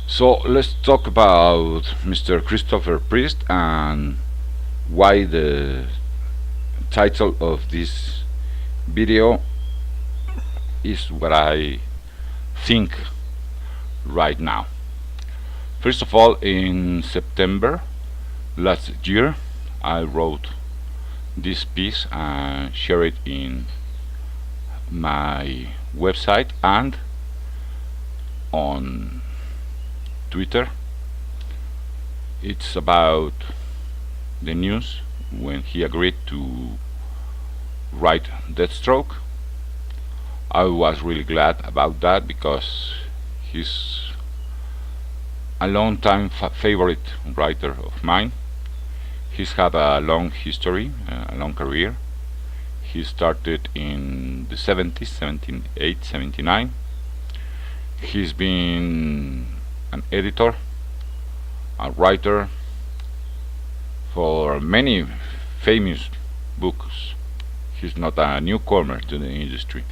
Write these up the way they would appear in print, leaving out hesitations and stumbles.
So let's talk about Mr. Christopher Priest and why the title of this video is what I think right now. First of all, in September last year, I wrote this piece and shared it in my website and on Twitter. It's about the news when he agreed to write Deathstroke. I was really glad about that because he's a long time favorite writer of mine. He's had a long history, a long career. He started in the 70s, 78, 79. He's been an editor, a writer for many famous books. He's not a newcomer to the industry.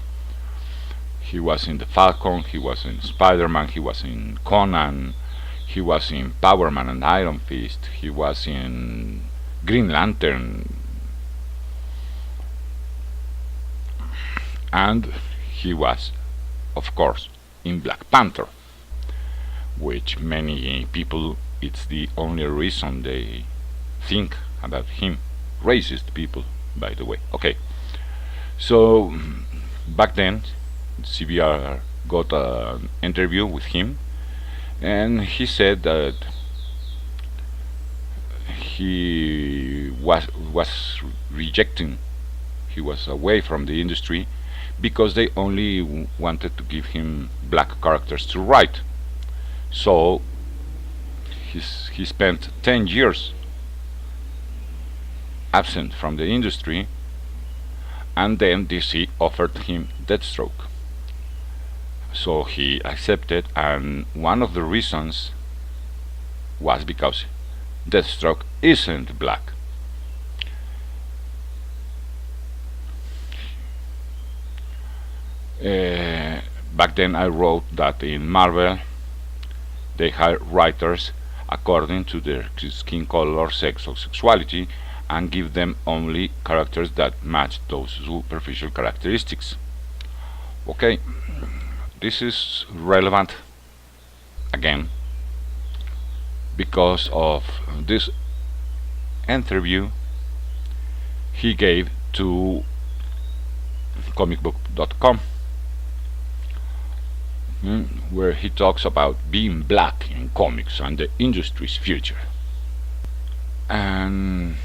He was in The Falcon, he was in Spider-Man, he was in Conan, he was in Power Man and Iron Fist, he was in Green Lantern, and he was, of course, in Black Panther, which many people, it's the only reason they think about him. Racist people, by the way. Okay, so back then CBR got an interview with him, and he said that he was rejecting, he was away from the industry because they only wanted to give him black characters to write. So he spent 10 years absent from the industry, and then DC offered him Deathstroke. So he accepted, and one of the reasons was because Deathstroke isn't black. Back then I wrote that in Marvel they hire writers according to their skin color, sex or sexuality, and give them only characters that match those superficial characteristics. Okay, this is relevant again because of this interview he gave to comicbook.com, where he talks about being black in comics and the industry's future. And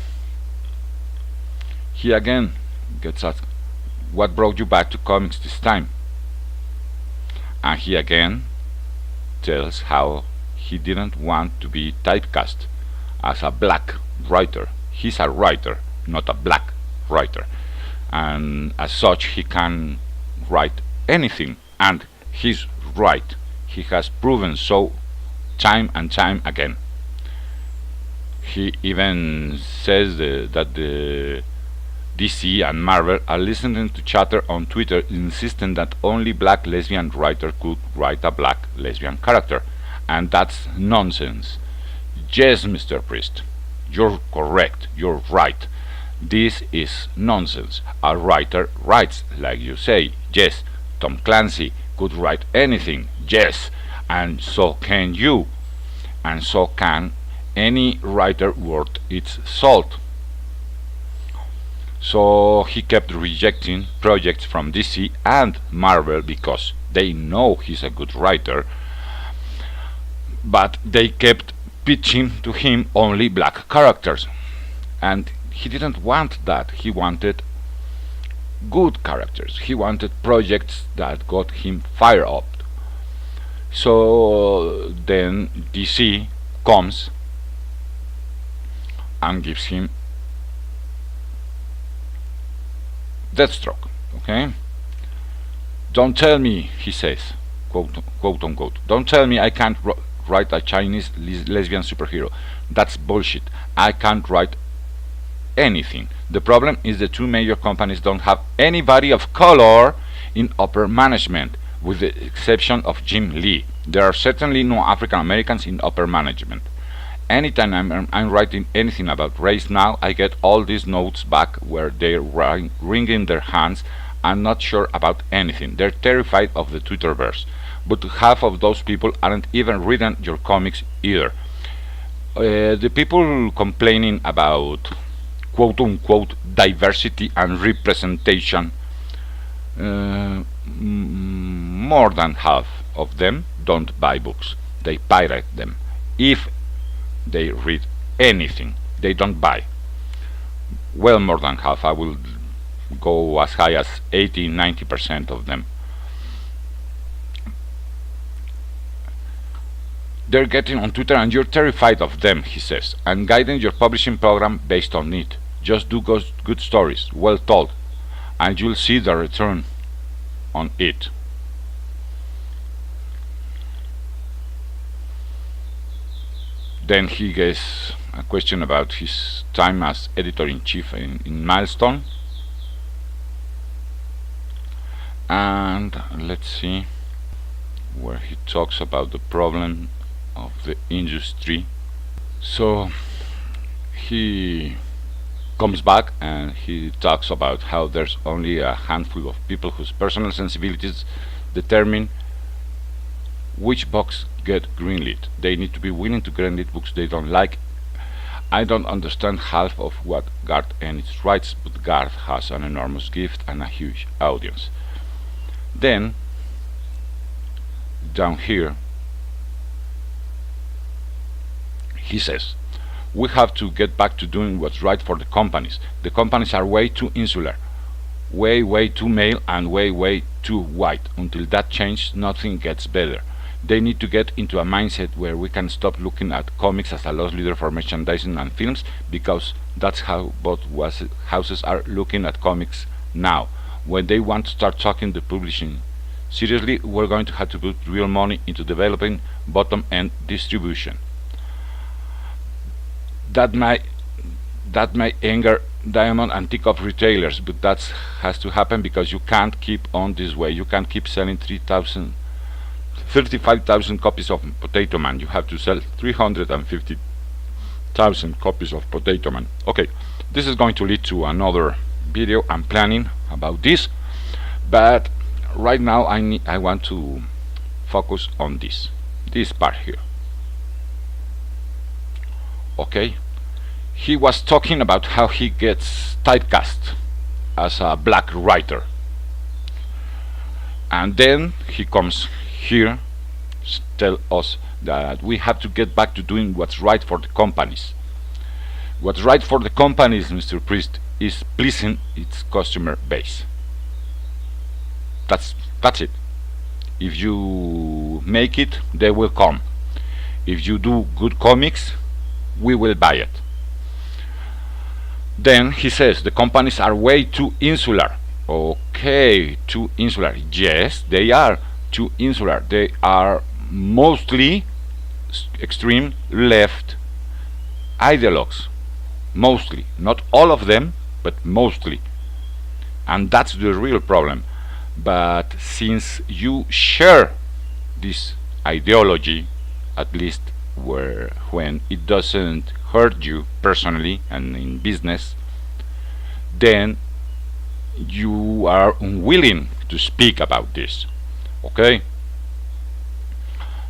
he again gets asked, what brought you back to comics this time? And he again tells how he didn't want to be typecast as a black writer. He's a writer, not a black writer, and as such he can write anything, and he's right. He has proven so time and time again. He even says that the DC and Marvel are listening to chatter on Twitter insisting that only black lesbian writer could write a black lesbian character, and that's nonsense. Yes, Mr. Priest, you're correct, you're right. This is nonsense. A writer writes like you say. Yes, Tom Clancy could write anything. Yes, and so can you, and so can any writer worth its salt. So he kept rejecting projects from DC and Marvel because they know he's a good writer, but they kept pitching to him only black characters, and he didn't want that. He wanted good characters. He wanted projects that got him fired up. So then DC comes and gives him Deathstroke. Okay, don't tell me, he says, quote unquote, don't tell me I can't write a Chinese lesbian superhero. That's bullshit. I can't write anything. The problem is the two major companies don't have anybody of color in upper management, with the exception of Jim Lee. There are certainly no African Americans in upper management. Anytime I'm writing anything about race now, I get all these notes back where they're wringing their hands and not sure about anything. They're terrified of the Twitterverse. But half of those people aren't even reading your comics either. The people complaining about quote-unquote diversity and representation, more than half of them don't buy books. They pirate them. If they read anything, they don't buy. Well, more than half. I will go as high as 80-90% of them. They're getting on Twitter and you're terrified of them, he says, and guiding your publishing program based on it. Just do good stories, well told, and you'll see the return on it. Then he gets a question about his time as editor-in-chief in Milestone. And let's see where he talks about the problem of the industry. So he comes back and he talks about how there's only a handful of people whose personal sensibilities determine which books get greenlit. They need to be willing to greenlit books they don't like. I don't understand half of what Garth Ennis writes, but Garth has an enormous gift and a huge audience. Then down here he says, we have to get back to doing what's right for the companies. The companies are way too insular, way too male, and way too white. Until that changes, nothing gets better. They need to get into a mindset where we can stop looking at comics as a loss leader for merchandising and films, because that's how both houses are looking at comics now. When they want to start talking the publishing seriously, we're going to have to put real money into developing bottom-end distribution. That may anger Diamond and Teacup retailers, but that has to happen because you can't keep on this way. You can't keep selling 35,000 copies of Potato Man. You have to sell 350,000 copies of Potato Man. Okay, this is going to lead to another video I'm planning about this, but right now I want to focus on this part here. Okay, he was talking about how he gets typecast as a black writer, and then he comes here to tell us that we have to get back to doing what's right for the companies. What's right for the companies, Mr. Priest, is pleasing its customer base. That's it. If you make it, they will come. If you do good comics, we will buy it. Then he says the companies are way too insular. Okay, too insular. Yes, they are too insular. They are mostly extreme left ideologues. Mostly. Not all of them, but mostly. And that's the real problem. But since you share this ideology, at least when it doesn't hurt you personally and in business, then you are unwilling to speak about this. Okay?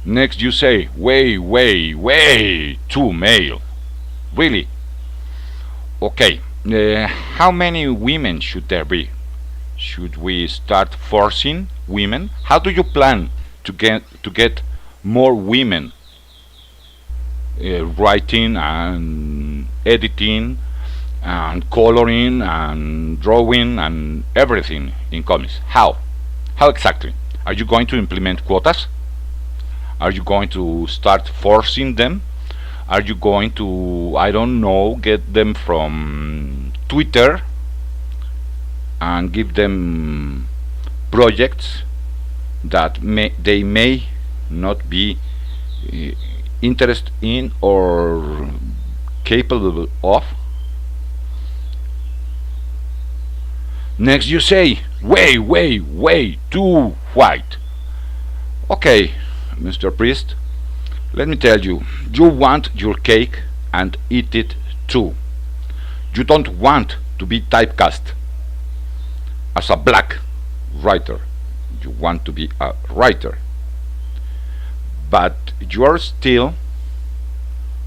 Next you say, way too male. Really? Okay, how many women should there be? Should we start forcing women? How do you plan to get more women writing and editing and coloring and drawing and everything in comics? How exactly? Are you going to implement quotas? Are you going to start forcing them? Are you going to, I don't know, get them from Twitter and give them projects that they may not be interested in or capable of? Next you say, way too white. Okay, Mr. Priest, let me tell you, you want your cake and eat it too. You don't want to be typecast as a black writer. You want to be a writer. But you're still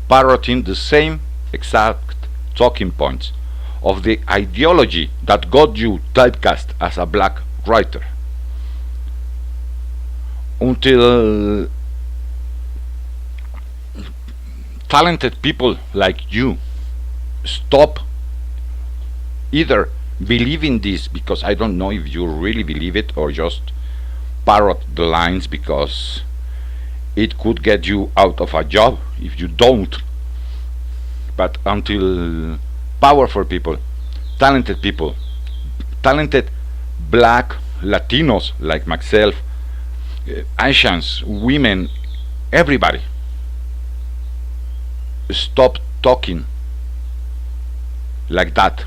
parroting the same exact talking points of the ideology that got you typecast as a black writer. Until talented people like you stop either believing this, because I don't know if you really believe it, or just parrot the lines because it could get you out of a job if you don't. But until powerful people, talented black Latinos like myself, Asians, women, everybody stop talking like that,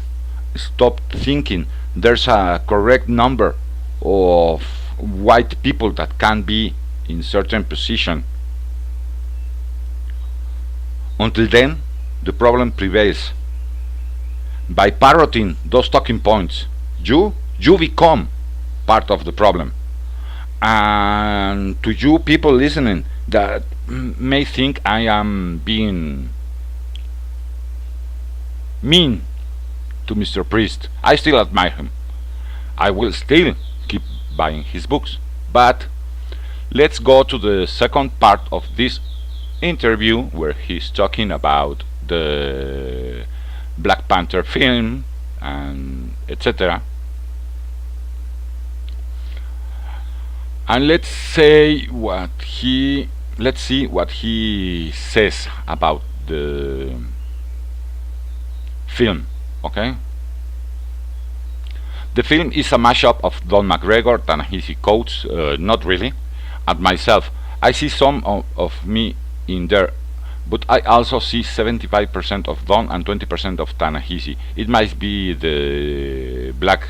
stop thinking there's a correct number of white people that can be in certain position. Until then, the problem prevails. By parroting those talking points, you become part of the problem. And to you people listening that may think I am being mean to Mr. Priest, I still admire him. I will still keep buying his books. But let's go to the second part of this interview, where he's talking about the Black Panther film and etc. And let's see what he says about the film. Okay, the film is a mashup of Don McGregor, Ta-Nehisi quotes, not really, and myself. I see some of me in there, but I also see 75% of Don and 20% of Ta-Nehisi. It might be the black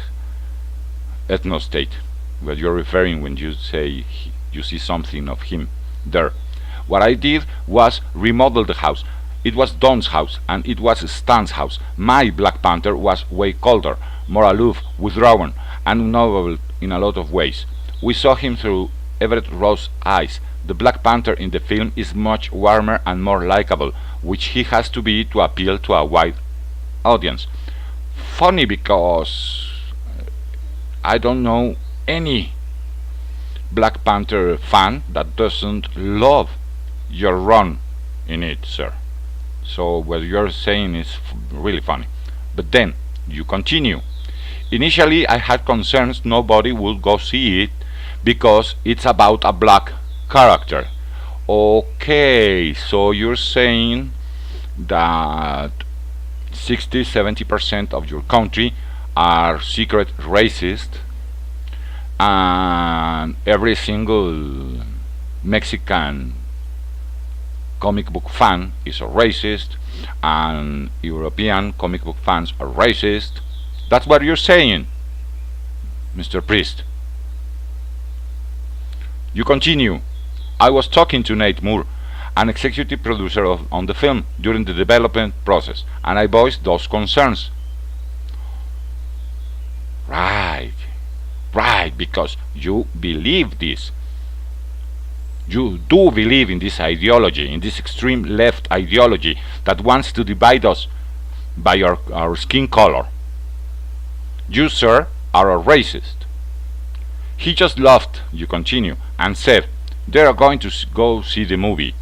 ethno state that you're referring when you say you see something of him there. What I did was remodel the house. It was Don's house and it was Stan's house. My Black Panther was way colder, more aloof, withdrawn, and noble in a lot of ways. We saw him through Everett Rose's eyes. The Black Panther in the film is much warmer and more likable, which he has to be to appeal to a wide audience. Funny, because I don't know any Black Panther fan that doesn't love your run in it, sir. So what you're saying is really funny. But then you continue. Initially I had concerns nobody would go see it because it's about a black character. Okay, so you're saying that 60-70% of your country are secret racist, and every single Mexican comic book fan is a racist, and European comic book fans are racist. That's what you're saying, Mr. Priest. You continue. I was talking to Nate Moore, an executive producer on the film, during the development process, and I voiced those concerns. Right, because you believe this. You do believe in this ideology, in this extreme left ideology that wants to divide us by our skin color. You, sir, are a racist. He just laughed, you continue, and said, they are going to go see the movie.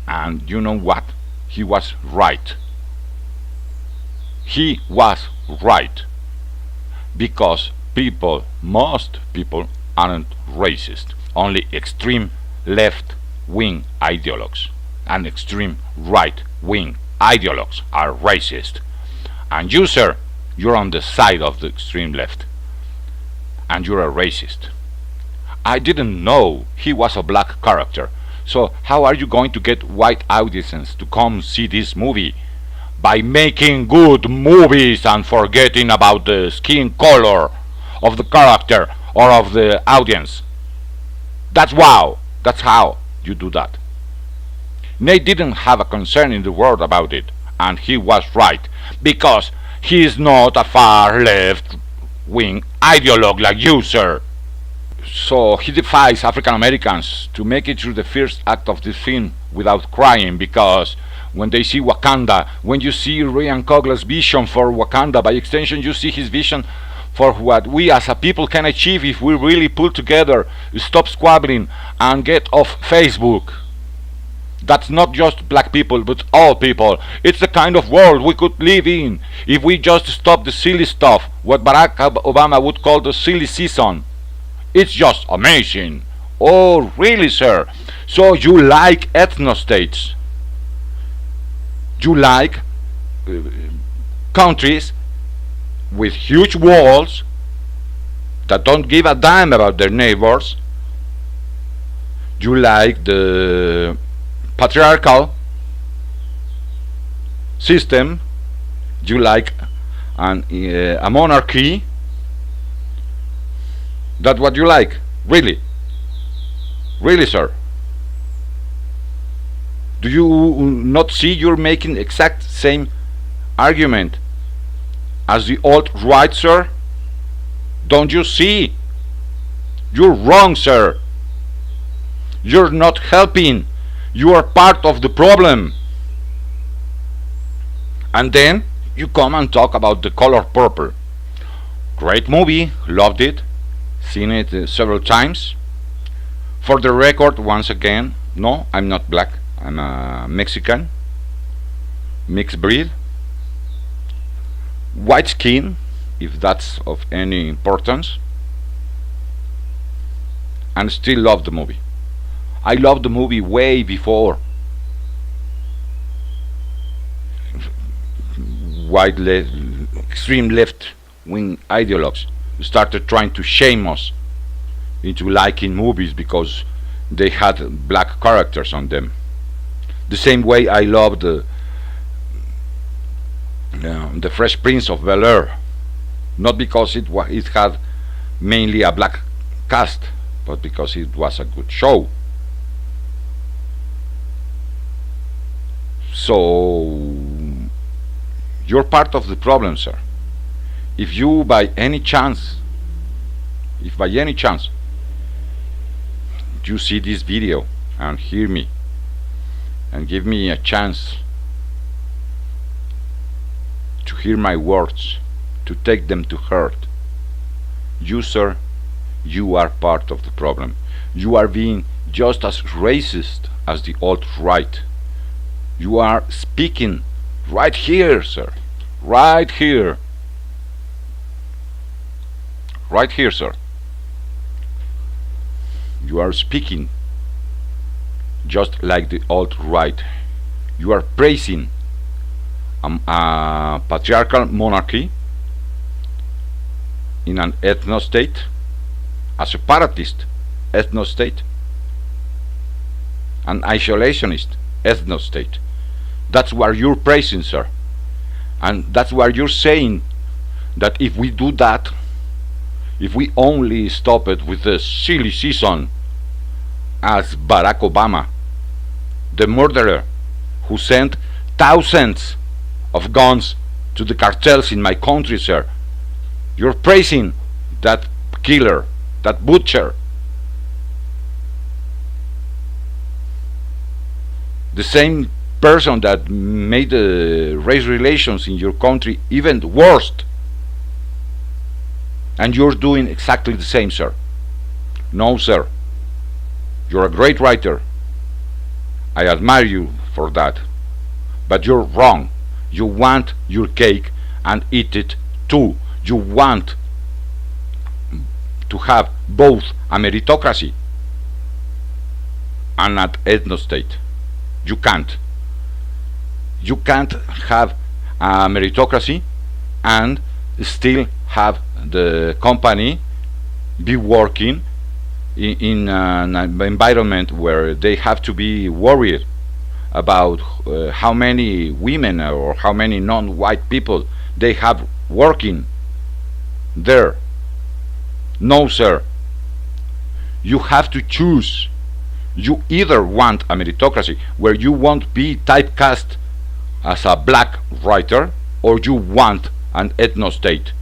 And you know what? He was right. He was right. Because most people aren't racist. Only extreme left-wing ideologues and extreme right-wing ideologues are racist. And you, sir, you're on the side of the extreme left. And you're a racist. I didn't know he was a black character. So how are you going to get white audiences to come see this movie? By making good movies and forgetting about the skin color of the character or of the audience. That's wow. That's how you do that. Nate didn't have a concern in the world about it, and he was right, because he is not a far left wing ideologue like you, sir. So he defies African Americans to make it through the first act of this film without crying, because when they see Wakanda, when you see Ryan Coogler's vision for Wakanda, by extension you see his vision for what we as a people can achieve if we really pull together, stop squabbling, and get off Facebook. That's not just black people, but all people. It's the kind of world we could live in if we just stop the silly stuff, what Barack Obama would call the silly season. It's just amazing. Oh, really, sir? So you like ethno-states? You like countries with huge walls that don't give a damn about their neighbors? You like the patriarchal system? You like a monarchy? That's what you like? Really? Really, sir? Do you not see you're making exact same argument as the alt-right, sir? Don't you see? You're wrong, sir. You're not helping. You are part of the problem. And then you come and talk about The Color Purple. Great movie, loved it, seen it several times. For the record, once again, no, I'm not black, I'm a Mexican, mixed breed, white skin, if that's of any importance, and still love the movie. I loved the movie way before extreme left-wing ideologues started trying to shame us into liking movies because they had black characters on them. The same way I loved the Fresh Prince of Bel-Air, not because it had mainly a black cast, but because it was a good show. So you're part of the problem, sir. If you by any chance you see this video and hear me and give me a chance to hear my words, to take them to heart, you, sir, you are part of the problem. You are being just as racist as the alt-right. You are speaking right here, sir. Right here. Right here, sir. You are speaking just like the alt-right. You are praising a patriarchal monarchy in an ethno-state, a separatist ethno-state, an isolationist ethno-state. That's what you're praising, sir. And that's why you're saying that if we do that, if we only stop it with the silly season as Barack Obama, the murderer who sent thousands of guns to the cartels in my country, sir, you're praising that killer, that butcher. The same person that made the race relations in your country even worse. And you're doing exactly the same, sir. No, sir. You're a great writer. I admire you for that. But you're wrong. You want your cake and eat it too. You want to have both a meritocracy and an ethno-state. You can't. You can't have a meritocracy and still have the company be working in an environment where they have to be worried about how many women or how many non-white people they have working there. No, sir. You have to choose. You either want a meritocracy where you won't be typecast as a black writer, or you want an ethno-state.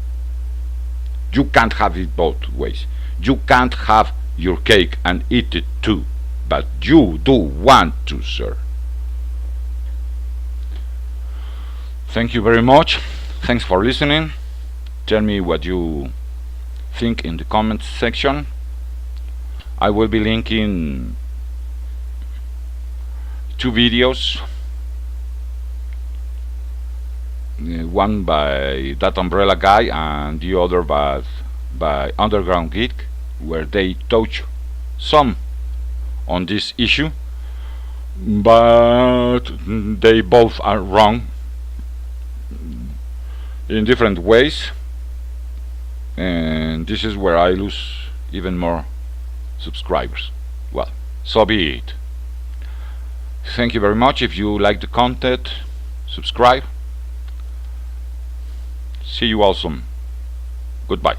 You can't have it both ways. You can't have your cake and eat it too, but you do want to, sir. Thank you very much. Thanks for listening. Tell me what you think in the comments section. I will be linking 2 videos, one by ThatUmbrelaGuy and the other by UndergroundGeek, where they touch some on this issue, but they both are wrong in different ways, and this is where I lose even more subscribers. Well, so be it. Thank you very much. If you like the content, subscribe. See you all soon. Goodbye.